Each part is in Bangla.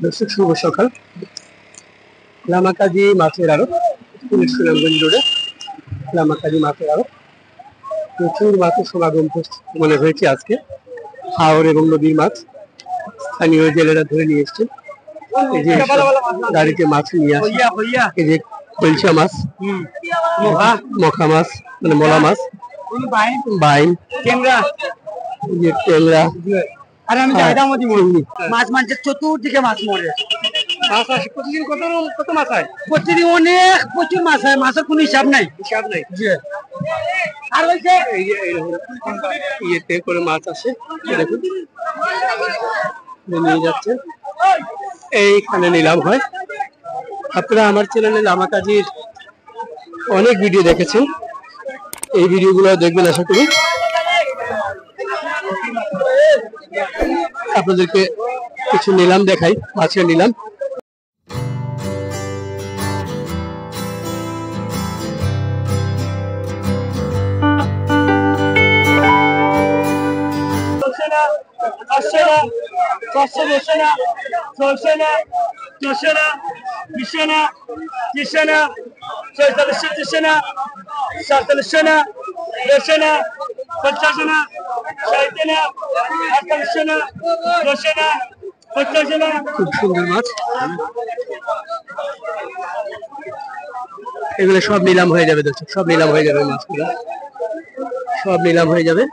দর্শক শুভ সকাল। লামাকাজি মাছের আড়ত, সুনামগঞ্জ রোডে লামাকাজি মাছের আড়ত। প্রচুর মাছের সমাগম মানে হয়েছে আজকে। হাওর এবং নদীর মাছ স্থানীয় জেলেরা ধরে নিয়ে এসছেন। এই যে গাড়িতে মাছ নিয়ে আসে, এই যে কলসা মাছ, মখা মাছ মানে মোলা মাছ, বাইন, ট্যাংরা, মাছ মানছে চতুর্দিকে মাছ মরে। মাছ আসে প্রতিদিন। কত মাছ হয় প্রতিদিন? অনেক, প্রচুর মাছ হয়, মাছের কোনো হিসাব নাই। আর হয়েছে ইয়েতে করে মাছ আসে, দেখুন নিয়ে যাচ্ছে। এইখানে নিলাম হয়। আপনারা আমার চ্যানেলে লামাকাজির অনেক ভিডিও দেখেছেন, এই ভিডিওগুলো দেখবেন আশা করি। আপনাদেরকে কিছু নিলাম দেখাই, মাছের নিলাম। খুব সুন্দর মাছ, এগুলো সব নিলাম হয়ে যাবে দর্শক, সব নিলাম হয়ে যাবে, মাছগুলো সব নিলাম হয়ে যাবে,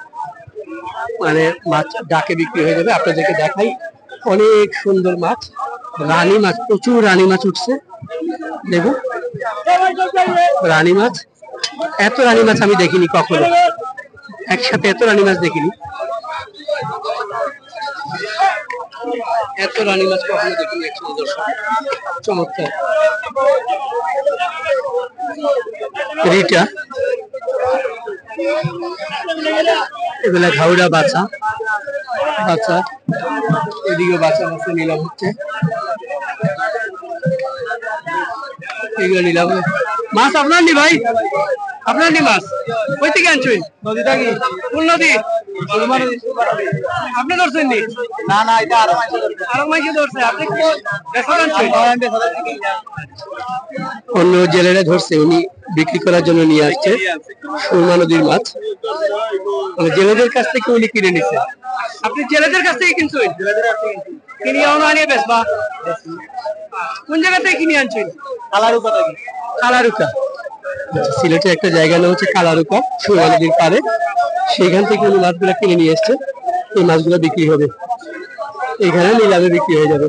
মানে মাছ ডাকে বিক্রি হয়ে যাবে। আপনাদেরকে দেখাই, অনেক সুন্দর মাছ, রানী মাছ, প্রচুর রানী মাছ উঠছে। দেখুন রানী মাছ, এত রানী মাছ আমি দেখিনি কখনো, একসাথে এত রানী মাছ দেখিনি, এত রানী মাছ কখনো দেখিনি একসাথে দর্শক। চমৎকার। রিটা, এগুলা ঘাউড়া বাচ্চা, এদিকে বাচ্চা মাছ নিলাম হচ্ছে, এগুলো নিলাম। মাছ আপনার নি ভাই? আপনার নি মাছ? কই থেকে আনছেন? নদী থেকে। কোন নদী? আপনি ধরছেন নি? না না, এটা আরো মাইকে ধরছে। আপনি কি অন্য জেলেরা ধরছে, উনি বিক্রি করার জন্য নিয়ে আসছে সুরমা নদীর মাছ। মানে জেলেদের কাছ থেকে উনি কিনে নিচ্ছে। আপনি জেলেদের কাছ থেকে কিনছেন? কিনে আনিয়ে বেচবা? কোন জায়গা থেকে কিনে আনছেন? কালারুকা থেকে। কালারুকা, সিলেটের একটা জায়গা নাম হচ্ছে কালারুকা, সুরমা নদীর পাড়ে। সেখান থেকে উনি মাছগুলো কিনে নিয়ে এসছে। এই মাছগুলো বিক্রি হবে এখানে, নিলামে বিক্রি হয়ে যাবে।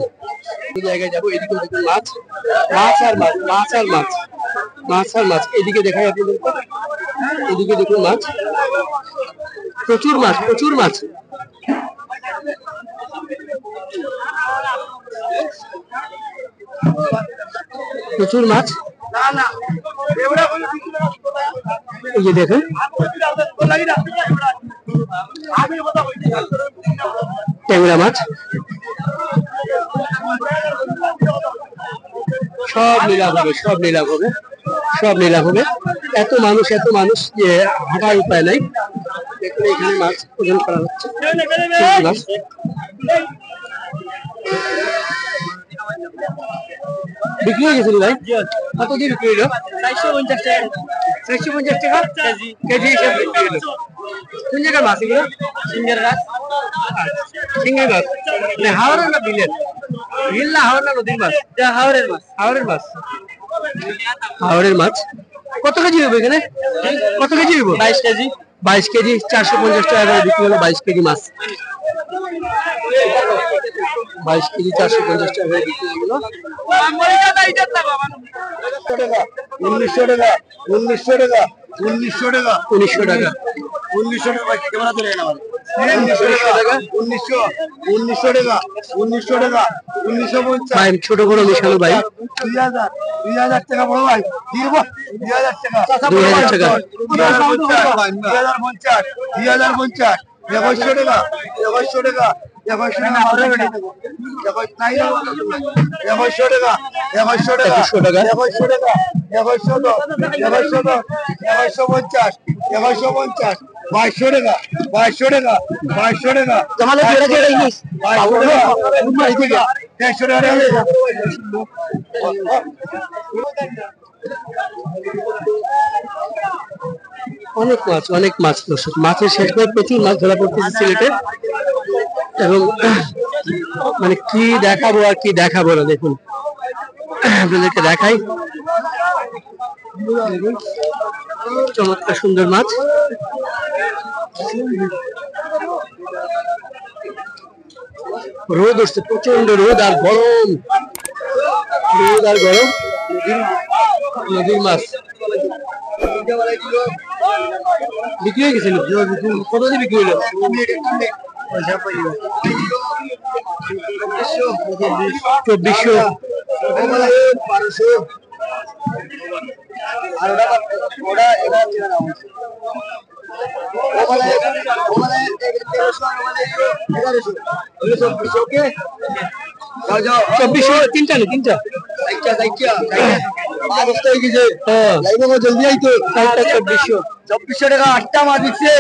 জায়গায় যাবো, এদিকে দেখুন মাছ, মাছ আর মাছ, মাছ আর মাছ, মাছ আর মাছ। এদিকে দেখাই আপনাদের, এদিকে দেখুন মাছ, প্রচুর মাছ, প্রচুর মাছ। প্রচুর মাছ, এই যে দেখুন ট্যাংরা মাছ, সব নিলাম হবে, সব নিলাম হবে, সব নিলাম হবে। এত মানুষ, এত মানুষ যে হাঁটার উপায় নাই। দেখুন এখানে মাছ ওজন করা হচ্ছে, মাছ বিক্রি হয়ে গেছিল ভাই? কত দিয়ে বিক্রি হলো? 450 টাকা। 450 টাকা কেজি হিসেবে বিক্রি হলো। কোন জায়গার মাছ এগুলো? সিঙ্গের রাত। সিঙ্গি মাছ মানে হাওড়ের না বিলের? বিল না হাওড় না নদীর মাছ? হাওড়ের মাছ। হাওড়ের মাছ, হাওড়ের মাছ। কত কেজি হবে এখানে? কত কেজি হইব? 22 কেজি। 22 কেজি 450 টাকা করে বিক্রি হলো। 22 কেজি মাছ, 22 কেজি 450 টাকা করে বিক্রি হলো। 1900 টাকা, 1900 টাকা, 1900 টাকা, 1900 টাকা, 1900 টাকা। ক্যামেরা ধরে না আমার। 1900 টাকা, 1900, 1900 টাকা, 1900 টাকা, 1950। ভাই ছোট বড় মিশানো ভাই। 2000, 2000 টাকা বড় ভাই। দিব 2000 টাকা। 2000 টাকা, 2050, 2050, 2100 টাকা, 2100 টাকা, 2100 টাকা, 2100 টাকা, 2100 টাকা, 2100 টাকা, 2100 টাকা, 2150, 2250, 2200 টাকা, 2200 টাকা, 2200 টাকা, 2200 টাকা, 2200 টাকা, অনেক মাছ দর্শক, মাছের শেষ নয়, প্রচুর মাছ ধরা পড়তেছে সিলেটে। এবং মানে কি দেখাবো আর কি দেখাবো না, দেখুন আপনাদেরকে দেখাই। চমৎকার সুন্দর মাছ। রোদ উঠছে, প্রচন্ড রোদ আর গরম, রোদ আর গরম। নদীর মাছ বিক্রি হয়ে গেছিল, কত দিয়ে বিক্রি হলো? 2400। তিনটা না তিনটা জলদি আইতো। 2400 টাকা 8টা মাছ দিচ্ছে।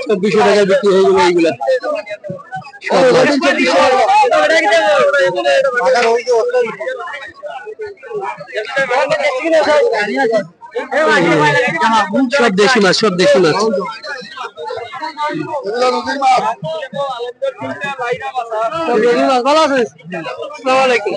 2400 টাকা বিক্রি হয়ে গেল এইগুলা। সব দেশি মাছ, সব দেশি মাছ। ভালো আছিস? আসসালামু আলাইকুম।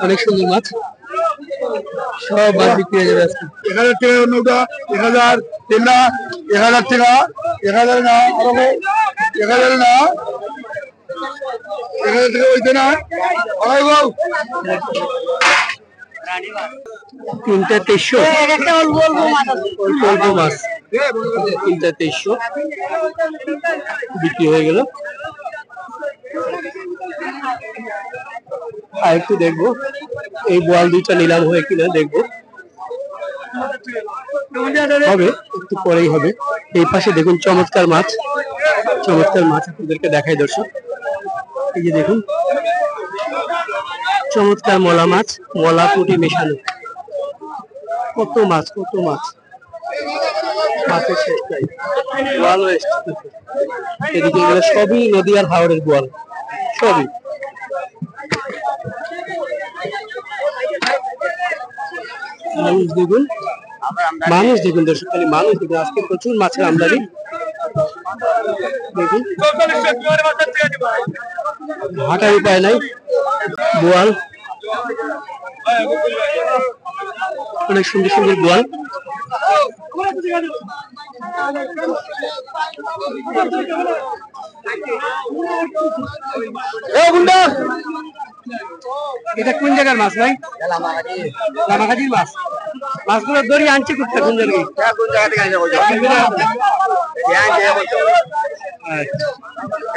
অনেক সুন্দর মাছ, সব মাছ বিক্রি হয়ে যাবে আজকে। 1000 টাকা অন্যটা, 1000 তিনটা, 1000 টাকা, 1000 না, আরো 1000 না, 1000 টাকা হইতে না। তিনটা 2300, অল্প অল্প মাছ, তিনটা 2300 বিক্রি হয়ে গেল। আর একটু দেখবো এই বোয়াল দুইটা নিলাম হয়ে কিনা, দেখবো হবে একটু পরেই হবে। এই পাশে দেখুন চমৎকার মাছ, চমৎকার মাছ আপনাদেরকে দেখাই দর্শক। এই যে দেখুন চমৎকার মলা মাছ, মলা পুঁটি মেশানো, কত মাছ, কত মাছ, মাছের শেষ নাই। বোয়াল এসছে, এদিকে এগুলো সবই নদী আর হাওড়ের বোয়াল, সবই। মানুষ দেখুন, মানুষ দেখুন দর্শক, খালি মানুষ দেখুন। আজকে প্রচুর মাছের আমদানি দেখুন, হাঁটার উপায় নাই। বোয়াল, অনেক সুন্দর সুন্দর বোয়াল। এটা কোন জায়গার মাছ ভাই? লামাগাজির মাছ। মাছগুলো দড়ি আনছে কোথায়, কোন জায়গায়?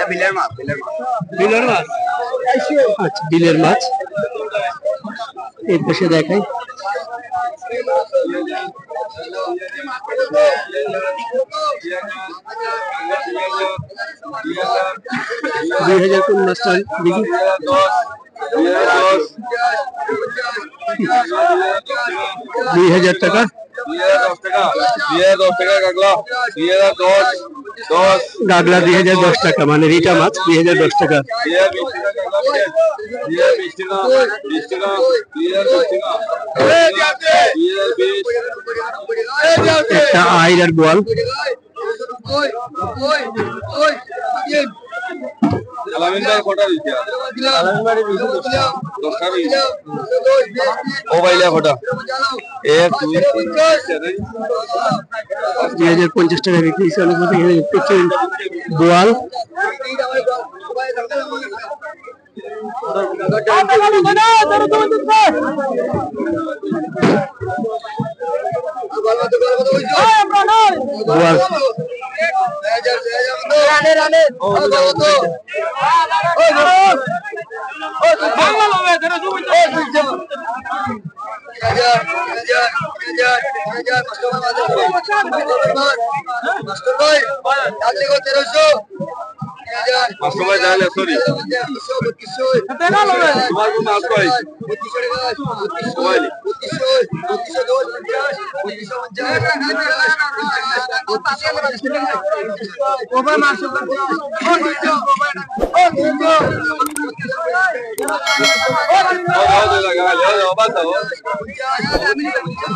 বিলের মাছ, বিলের মাছ। আচ্ছা, বিলের মাছ। এই পাশে দেখাই, 2000 কোন মাছটা দেখি। 2000 টাকা, 2010 টাকা গাগলা, 2010 গাগলা 2010 টাকা, মানে রিটা মাছ 2010 টাকা। একটা আইর আর বোয়াল। ফটা 2050 টাকা বিক্রি হয়েছে। অনেক মতো প্রচুর বোয়াল। বোয়াল সবাই জানে সরি তোমার কোন মাছ কই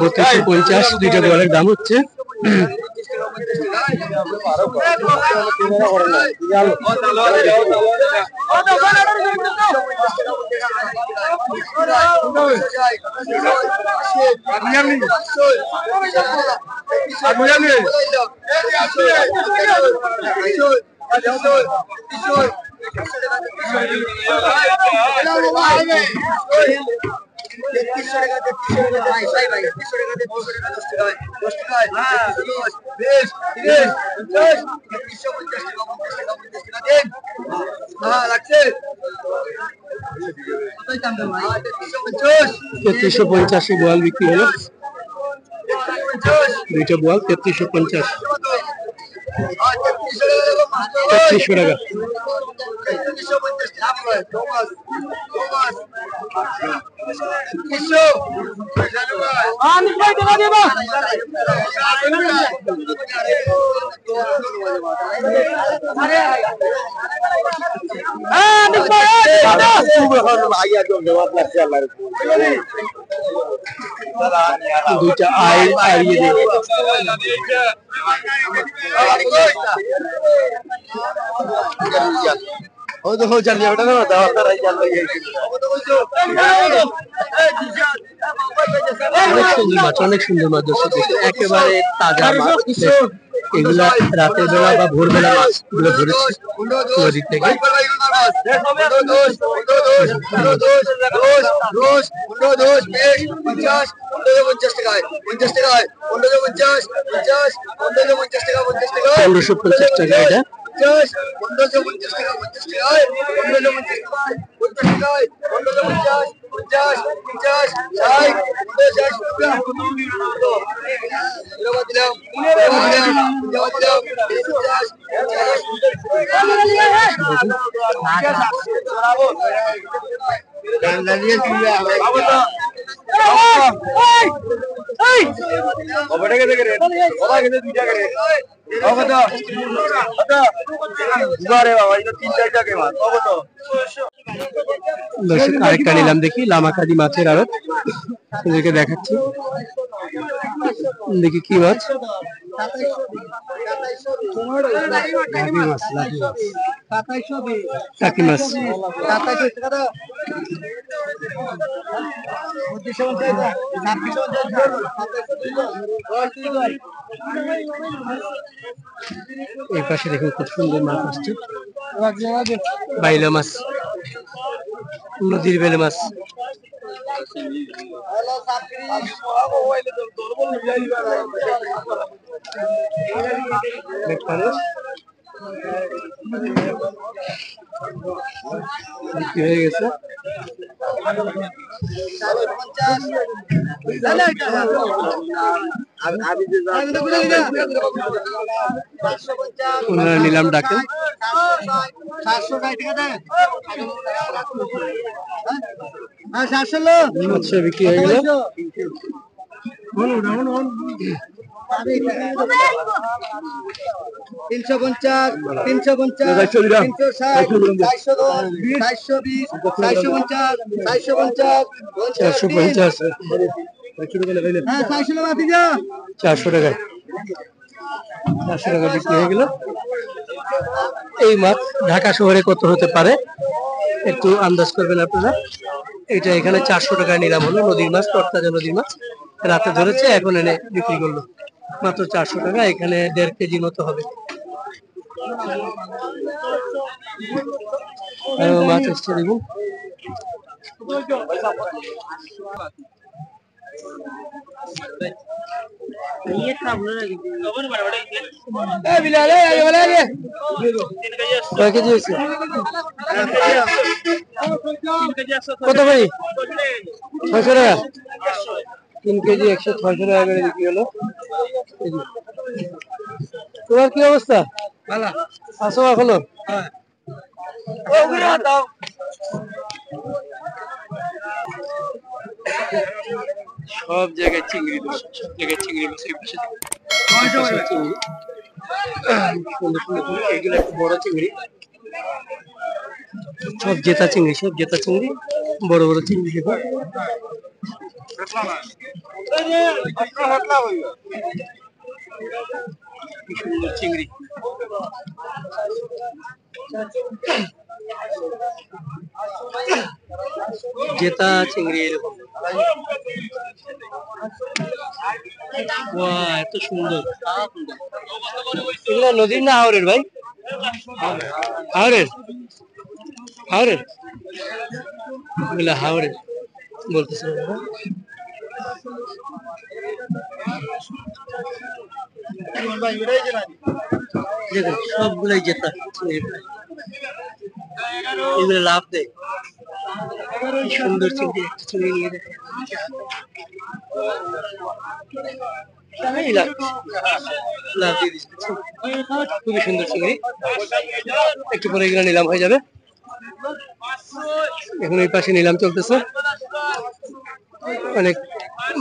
বত্রিশশো পঞ্চাশ দুইটা বলের দাম হচ্ছে। তেত্রিশশো পঞ্চাশে বোয়াল বিক্রি হলো, দুইটা বোয়াল 3350, 3300 টাকা। দুইটা আড়িয়ে দেবে। অনেক সুন্দর মাছ, একেবারে তাজা মাছ। এগুলা রাতের বেলা বা ভোরবেলা মাছ গুলো ধরেছে নদী থেকে। $1550 টাকা এটা। আরেকটা নিলাম, দেখি লামাকাদি মাছের আড়ত, এদেরকে দেখাচ্ছি। দেখি কি মাছ, টাকি মাছ। এই পাশে দেখুন খুব সুন্দর মাছ আসছে, বাইলা মাছ, নদীর বেলে মাছ। বিক্রি হয়ে গেছে। নিলাম ডাকে 700 বিক্রি হয়ে গেল। $350, $350, $400 টাকায় 400 টাকা বিক্রি হয়ে গেল। এই মাছ ঢাকা শহরে কত হতে পারে একটু আন্দাজ করবেন আপনারা। এটা এখানে 400 টাকায় নিলাম হলো, নদীর মাছ, তরতাজা নদীর মাছ, রাতে ধরেছে, এখন এনে বিক্রি করলো মাত্র 400 টাকা। এখানে 1.5 কেজি মতো হবে। মাছ এসছে দেখুন। কত ভাই? 600 টাকা, 3 কেজি 100, 600 টাকা করে বিক্রি হলো। তোমার কি অবস্থা? ভালো আছো এখনো? সব জায়গায় চিংড়ি মাছ, সব জায়গায় চিংড়ি মাছ। এই পাশে চিংড়ি সুন্দর সুন্দর, এগুলো একটা বড় চিংড়ি, সব জেতা চিংড়ি, সব জেতা চিংড়ি, বড় বড় চিংড়ি। কি সুন্দর চিংড়ি, জেতা চিংড়ি এরকম। বাহ, এত সুন্দর। এগুলো নদীর না হাওরের ভাই? হাওরের, হাওরের, এগুলো হাওরের বলতেছে। দেখুন সবগুলাই জেতা, এগুলো লাভ দেয়। সুন্দর চিংড়ি, একটা চিংড়ি নিয়ে দেখে লাভ দিয়ে দিচ্ছে, খুবই সুন্দর চিংড়ি। একটু পরে এগুলো নিলাম হয়ে যাবে। এখন এই পাশে নিলাম চলতেছে, অনেক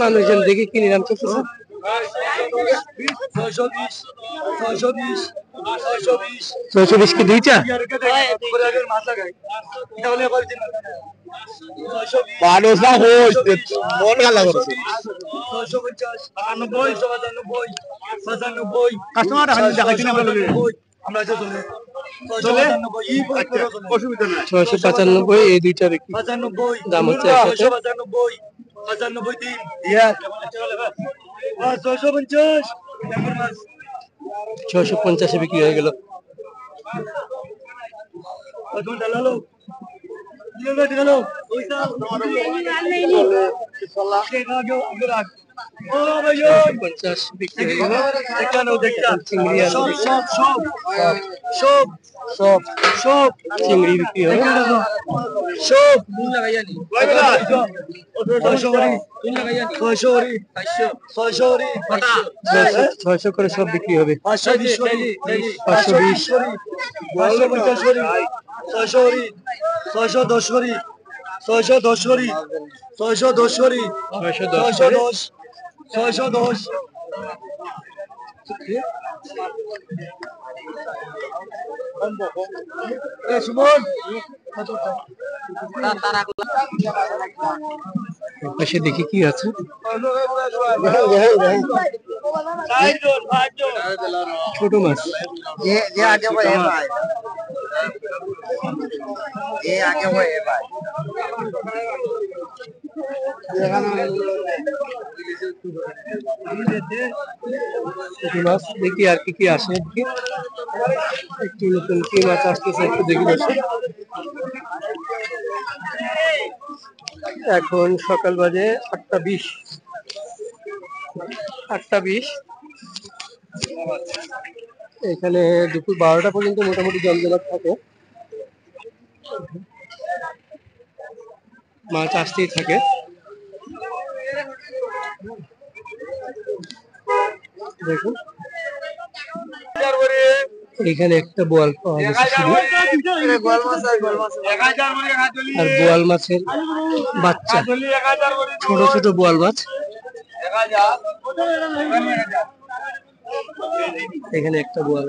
মানুষজন দেখে কি নিলাম চলতেছে। 620 কি দুইটা? মানুষ না হই মন গালা করছে। কাস্টমার আমরা 695 এই দুইটা বিক্রি, দাম হচ্ছে 650 বিক্রি হয়ে গেল। চিংড়ি বিক্রি হয়, ছয়শো করে সব বিক্রি হবে। 520, 610 পাশে দেখি কি আছে। ছোট মাছ, মাছ দেখি আর কি কি আসে। একটু নতুন কি মাছ আসতেছে একটু দেখি বসে। এখন সকাল বাজে 8টা 20, 8টা 20। এখানে দুপুর 12টা পর্যন্ত মোটামুটি জমজমাট থাকে, মাছ আসতেই থাকে। দেখুন এখানে একটা বোয়াল পাওয়া গেছে শুধু, আর বোয়াল মাছের বাচ্চা, ছোট ছোট বোয়াল মাছ। এখানে একটা বোয়াল,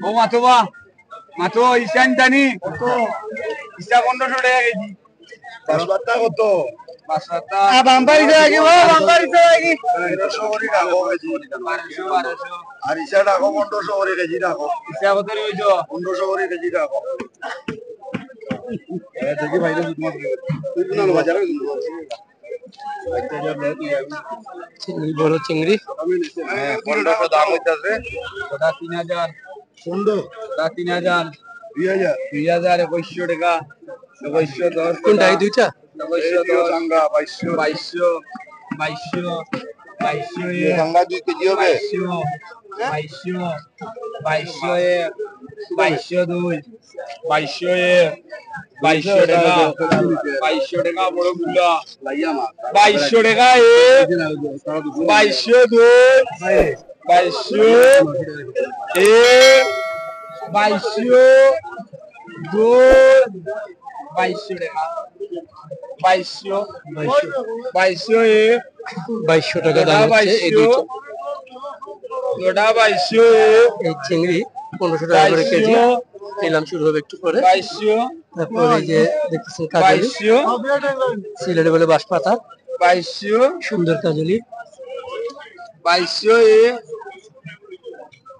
ও মাথবা মাথো ইসান জানি কত ইসা 1500 টাকা কেজি। বাসপাতা কত? বাসপাতা বাম্বাই যাই ও বাম্বাই যাই 1300 করে রাখো কেজি, 1200 আর ইসা রাখো 1500 করে কেজি রাখো। ইসা কত হইছো? 1500 করে কেজি রাখো। দেখি ভাইরা তোমার তুই কোন বাজারে চিংড়ি, বড় চিংড়ি। 1500 দাম হইতাছে। ওটা 3000 সুন্দর, ওটা 3000 2000 2100 টাকা 2110। কোনটা এই দুইটা? 2110 সাঙ্গা 2200 সাঙ্গা 2 কেজি হবে। 2200 2200 2202 2200 2200 টাকা 2200 টাকা বড় গুলা 2200 টাকা এ 2200 দুই 2200 এ 2200 দুই 2200 টাকা 2200 2200 এ 2200 টাকা দাম হচ্ছে এই দুটো। ওটা 2200 এ এই চিংড়ি 1500 টাকা করে কেজি। নিলাম শুরু হবে একটু পরে। 2200 তারপর এই যে দেখতেছেন কাজলি, 2200 সিলেটে বলে বাঁশপাতা, 2200 সুন্দর কাজলি। 2200 এ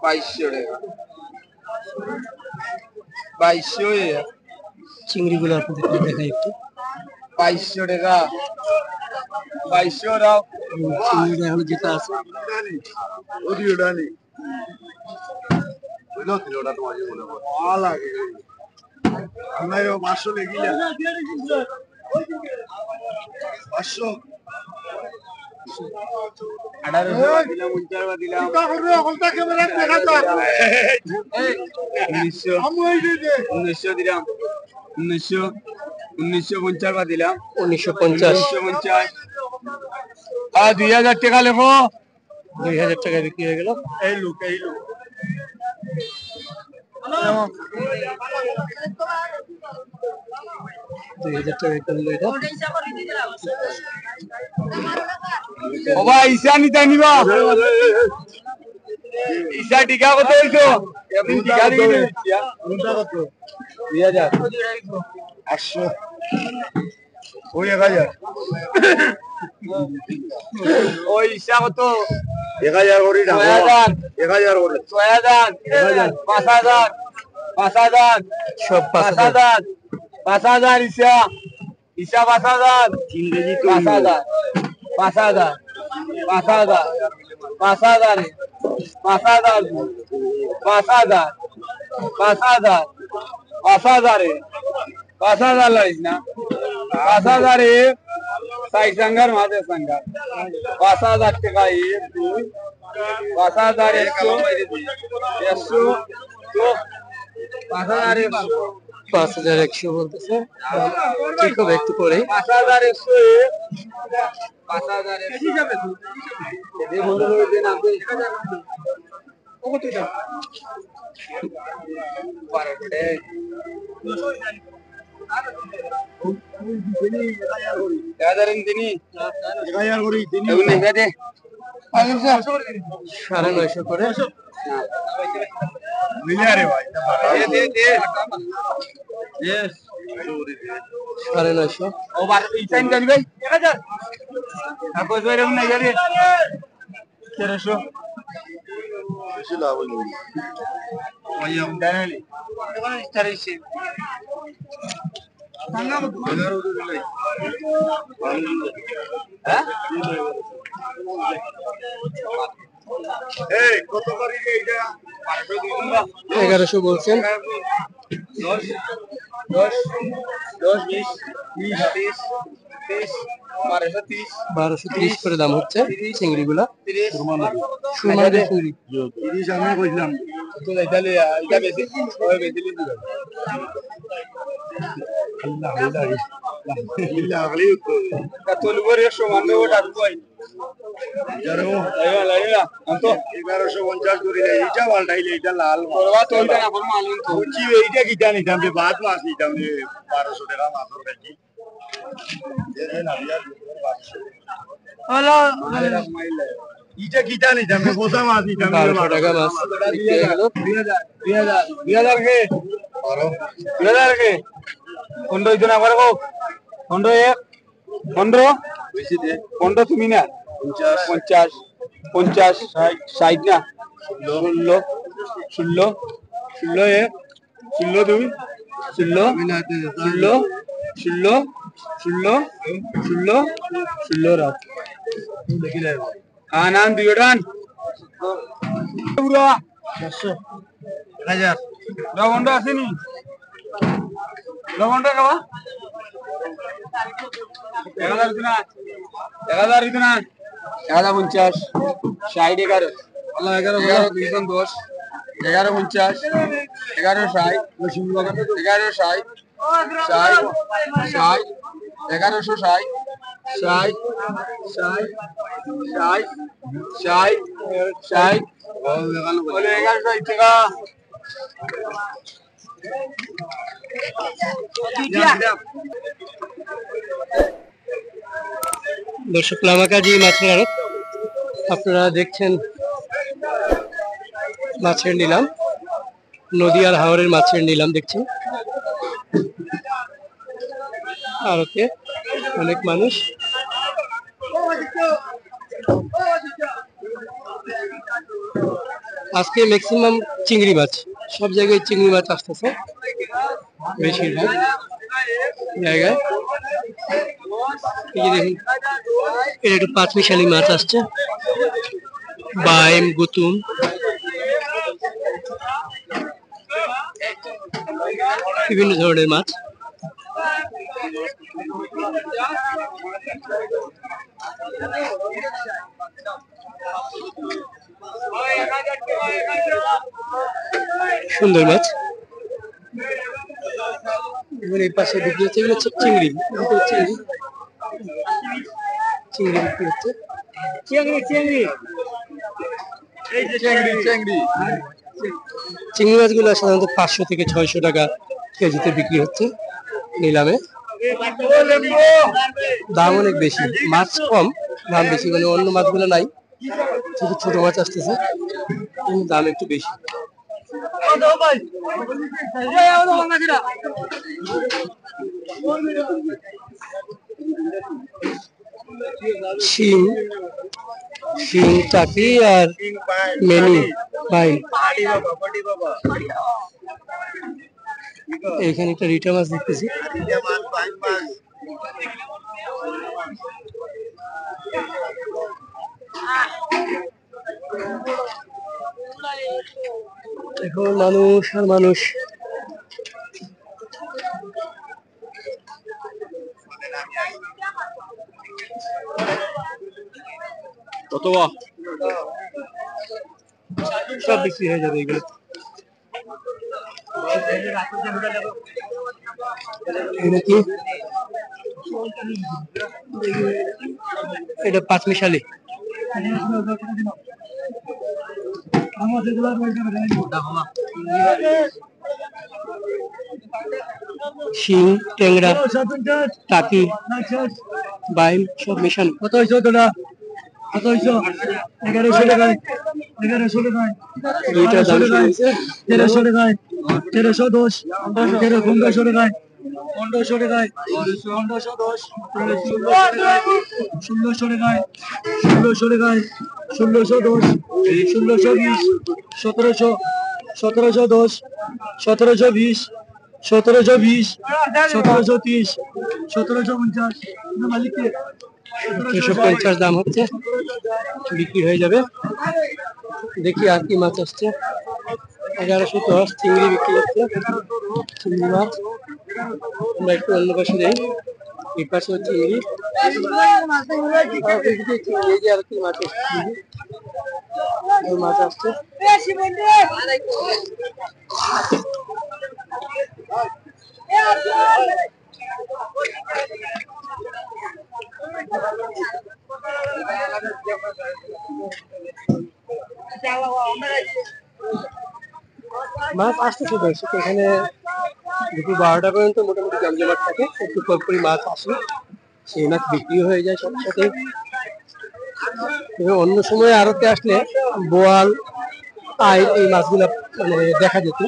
2200 টাকা 2200 এ চিংড়িগুলো আপনাদেরকে দেখাই একটু। 2200 টাকা 2200 রাও চিংড়ি এখন যেটা আছে উনিশশো দিলাম 1950 দিলাম 1950। 1950 আর 2000 টাকা লেখো 2000 টাকা বিক্রি হয়ে গেল। এই লোক 2000 টাকা করলো এটা। ও ভাই ঈশা নিতে নিবা ঈশা টিকা কত হইছো এমনি টিকা দিয়ে দিচ্ছি কোনটা কত 2000 800 ওই 1000 ওই ঈশা কত 1000 করে দাও 1000 করে 6000 5000 5000 সব 5000 5000 ঈশা ঈশা 5000 ইংরেজি তো 5000 5000 5000 5000 5000 5000 5000 5000 5000 লাইস না 5000 এ সাই संगर মাঝে संगर 5000 টাকা এক দুই 5000 100 তো 5100 5100 বলতেছে। ঠিক হবে একটু পরে। 5100 এ 5100 যাবে তো এই বন্ধ করে দেন আপনি ও কত দাম 12 টাকা 1000 দিনি 1000 করি দিনি এগুলো নেবে দে 950 করে। মিলে রে ভাই দে यस 950। ও বার ইসাইন জানি ভাই 1000 আর কই কই রকম নাই রে 1300 বেশি লাভ হইল ওই আমদানি এখন স্টারিছে সামনে 11 উঠে দিলাই হ্যাঁ এই কত করি এইটা 1200 দিন না 1100 বলছেন। 10 10 10 20 20 30 30 1230 1230 করে দাম হচ্ছে চিংড়িগুলা। 30 সুরমাদের চিংড়ি 30 আমি কইলাম তো যাইতালে এটা বেশি ওই বেশি দিবি আল্লাহ আল্লাহ আল্লাহ আগলি কত লুগরে সমান ওটা কই জানো আইয়া লাইলা আনতো 1150 করে এইটা পাল্টাইলে এটা লাল করবা তো এটা না করব আলু তো উচি এইটা কিটা নিতাম যে বাদ মাছ নিতাম 1200 টাকা মাছের কেজি এ না বিয়া 1200 হলো ইটা কিটা নিতাম গোটা মাছ নিতাম 1200 টাকা মাছ বিক্রি হয়ে গেল। 2000 কে আরো 2000 কে কোন দইতো না করে কো কোন এক 15 বেশি দে 15 তুমি না 50 50 60 না 16 16 16 এক 16 দুই 16 16 16 16 16 16 রাত দেখি লাই আনান দিওডান পুরা 500 1000 লবণটা আসেনি লবণটা খাওয়া 1000 দিনা 1000 দিনা 1050 60 11 আল্লাহ 11 210 1150 1160 1160 ষাট ষাট 1160 ষাট ষাট ষাট ষাট ষাট 1160 টাকা দর্শক লামাকাজি মাছের আড়ত আপনারা দেখছেন মাছের নিলাম, নদী আর হাওরের মাছের নিলাম দেখছেন। আড়তে অনেক মানুষ, আজকে ম্যাক্সিমাম চিংড়ি মাছ, সব জায়গায় চিংড়ি মাছ আসতেছে বেশিরভাগ জায়গায়। এই যে দেখুন এটা একটু পাঁচমিশালি মাছ আসছে, বাইম গুতুম বিভিন্ন ধরনের মাছ। সুন্দর মাছ। এবার এই পাশে বিক্রি হচ্ছে, এগুলো হচ্ছে চিংড়ি, চিংড়ি চিংড়ি বিক্রি হচ্ছে। চিংড়ি মাছগুলো সাধারণত 500 থেকে 600 টাকা কেজিতে বিক্রি হচ্ছে নিলামে। দাম অনেক বেশি, মাছ কম দাম বেশি, মানে অন্য মাছগুলো নাই, শুধু ছোট মাছ আসতেছে, দাম একটু বেশি। শিং, শিং চাকি আর মেনি ভাই, এখানে একটা রিটা মাছ দেখতেছি। এখন মানুষ আর মানুষ। কত সব বিক্রি হয়ে যাবে এগুলো। কি এটা পাঁচমিশালি, শিং, ট্যাংরা, টাকি, বাইম সব মিশানো। কত হয়েছে তোরা? কত হয়েছে? 1100 টাকায়, 1100 টাকায়, দুইটা দাম শুরু হয়েছে। 1300 টাকায়, 1310, 1500 টাকায়, 1500 টাকায়, 1510, 1600 টাকায়, 1600 টাকায়, 1610, 1620, 1700, 1710, 1720, 1720, 1730, 1750 মালিককে 1750 দাম হচ্ছে, বিক্রি হয়ে যাবে। দেখি আর কি মাছ আসছে। 1110 চিংড়ি বিক্রি হচ্ছে, চিংড়ি মাছ। আমরা একটু অন্য পাশে যাই, এই পাশে চিংড়ি, চিংড়ি আর কি মাছ মাছ আসছে। মাছ আসতেছে দর্শক, এখানে দুপুর 12টা পর্যন্ত মোটামুটি জমজমাট থাকে, একটু পরপরই মাছ আসে, সেই মাছ বিক্রি হয়ে যায় সাথে সাথে। অন্য সময় আড়তে আসলে বোয়াল, আই এই মাছগুলা মানে দেখা যেত।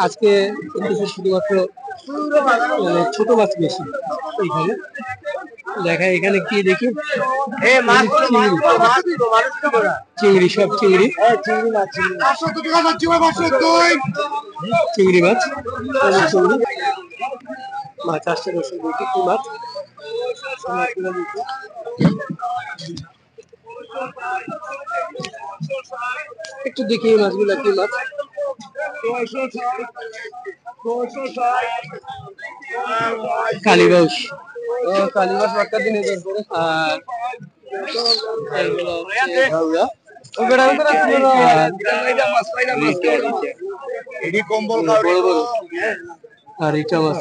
আজকে শুধুমাত্র মানে ছোট মাছ বেশি এইখানে দেখা। এখানে কি দেখি চিংড়ি, সব চিংড়ি, চিংড়ি মাছ, চিংড়ি মাছ আসছে। দেখি কি মাছ, একটু দেখি এই মাছগুলা কি মাছ। কালীবাউস, কালীবাস বাক্কা দিনে আর আর ইটা মাছ।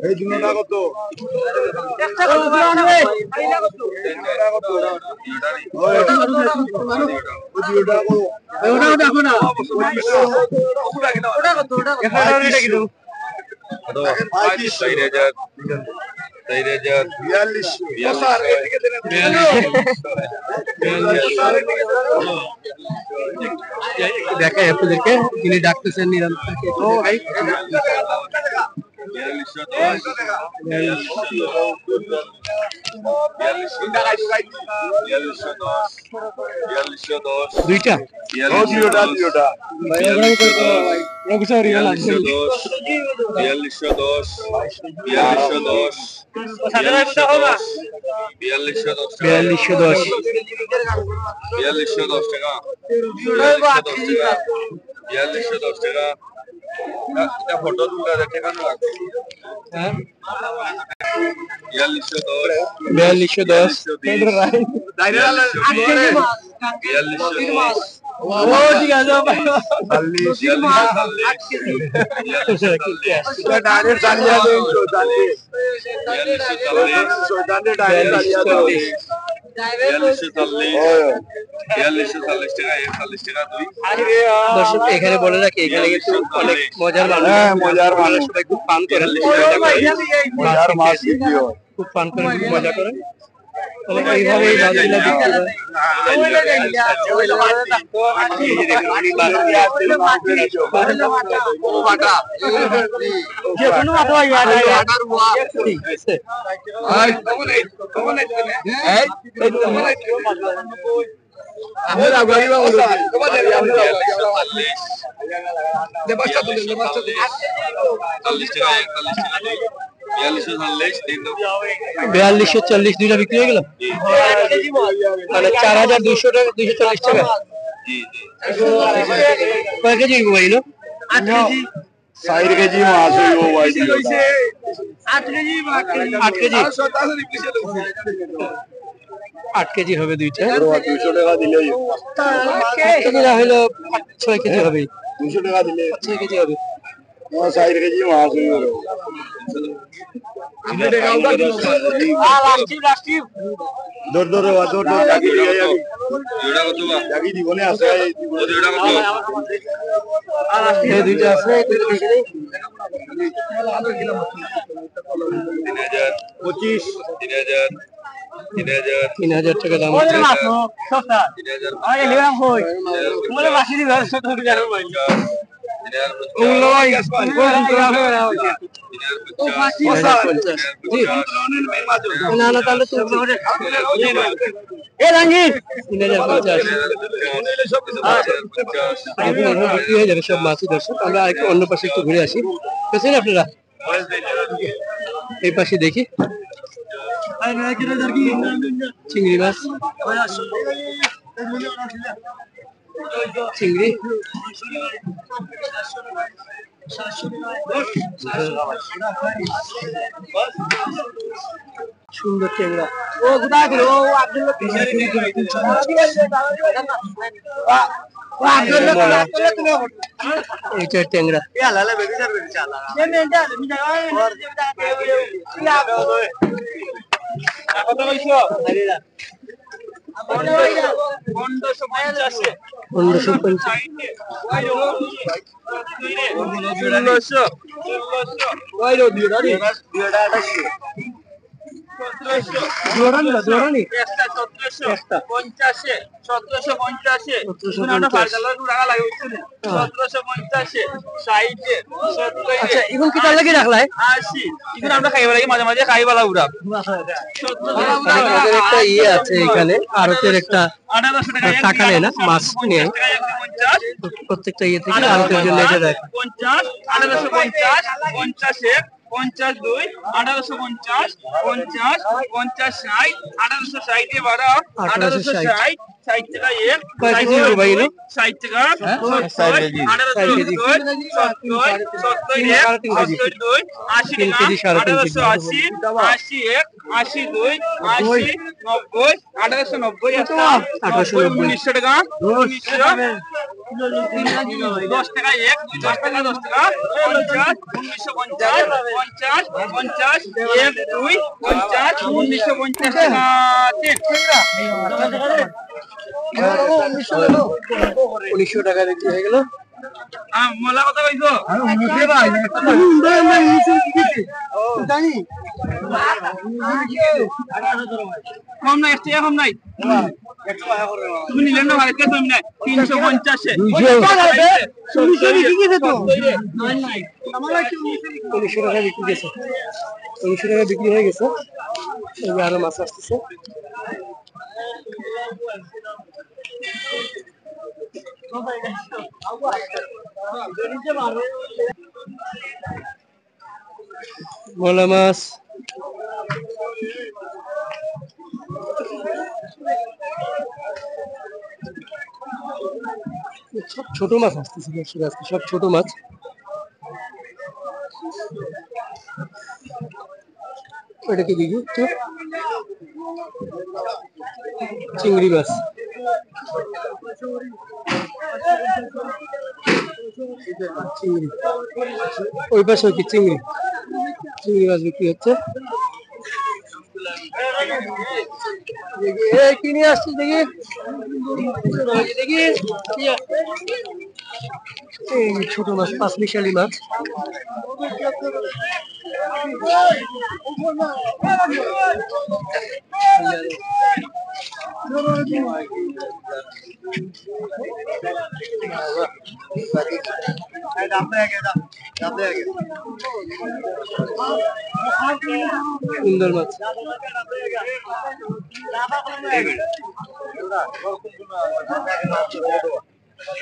এই দুটা কত? দেখাই আপনাদেরকে, যিনি ডাকতেছেন নিরন্তরকে দেখাই। দুইটা ফটো তুলে ঠিকানা লাগবে। 4210 দর্শক এখানে বলে রাখি, এখানে কিন্তু অনেক মজার মানুষ, সবাই খুব ফান করেন, খুব ফান করেন, খুব মজা করেন। এইভাবে এই মাছগুলো বিক্রি 4240 দুইটা বিক্রি হয়ে গেল, মানে 4200 টাকা, 240 টাকা। কয় কেজি হইলো? 8 কেজি। 4 কেজি মাছ হইব ভাই। 8 কেজি 8 কেজি 8 কেজি হবে দুইটা। 200 টাকা দিলেই হইলো 6 কেজি হবে। 200 টাকা দিলে 6 কেজি হবে। 4 কেজি মাছ হইব। দর দর দর দর জাগি জীবনে আছে এই দুইটা আছে, 3000 টাকা দাম আছে। না না তাহলে তো বিক্রি হয়ে যাবে সব মাছই। দর্শক আমরা আরেকটু অন্য পাশে একটু ঘুরে আসি, বুঝছেন আপনারা? এই পাশে দেখি চিংড়ি মাছ, চিংড়ি সুন্দর ট্যাংরা। এইটা ট্যাংরা। একটা ইয়ে আছে এখানে, আড়তের একটা টাকা নেয় না মাছ নিয়ে, প্রত্যেকটা ইয়ে থেকে আড়তের জন্য এটা দেয়। 50 2 1850 50 50 60 1860 12 1860 60 টাকা এক, কয় কেজি হবে ভাই এগুলো? 60 টাকা, 4 কেজি। 18 কেজি, 70 দুই, 80 3 টাকা, কেজি, 3.5 কেজি। 1880, 80 এক, 80 দুই, 80, 90, 1890 একটা, 1890 1900 টাকা, 1900, 10 টাকা এক, 10 টাকা, 10 টাকা, 50, 1950, 50, 50, এক, দুই, 50, 1950 টাকা, তিন। 1900 টাকা বিক্রি হয়ে গেল। মোলা কথা কইছো? কম নাই, একটু কম নাই। তুমি নিলেন না ভারতকে তুমি নাই 350 এ 1900 টাকা বিক্রি গেছে। 1900 টাকা বিক্রি হয়ে গেছে। এবার আরো মাছ আসতেছে। ভোলা মাছ, সব ছোট মাছ আসতেছে, আজকে সব ছোট মাছ। ওটা কি দেখি একটু, চিংড়ি মাছ। চিংড়ি ওই পাশে কি চিংড়ি, চিংড়ি মাছ বিক্রি হচ্ছে। কি নিয়ে আসছিস দেখি, দেখি এই ছোট মাছ, 5 মিশালি মাছ। সুন্দর মাছ,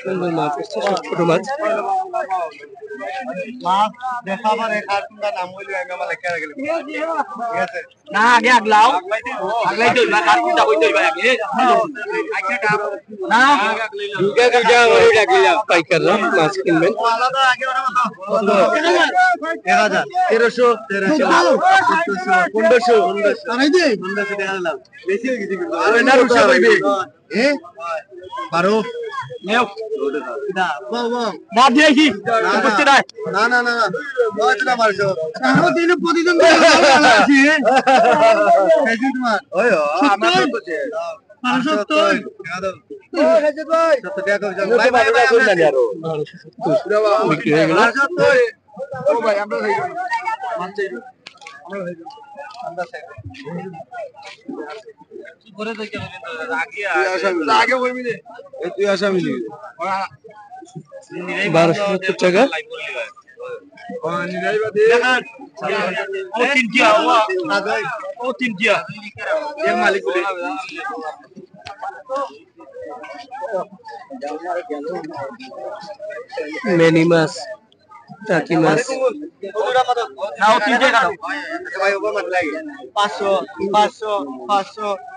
সুন্দর মাছ, ছোট মাছ। না আগে আগলাও আগলাই তো না কাট চিন্তা কইতে হইবা আগে না দুইটা করে রাখলাম, পাইকাররা মাছ কিনবেন। 12 নেও না দিয়েছি বুঝতে নাই না না না না মারছো দিন প্রতিদিন বিক্রি হয়ে গেল। তুই আসামি 1270 টাকা। মেনি মাছ, টাকি মাছ, 500 টাকা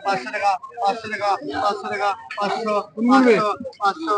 500 টাকা 500 টাকা 500 টাকা 500 500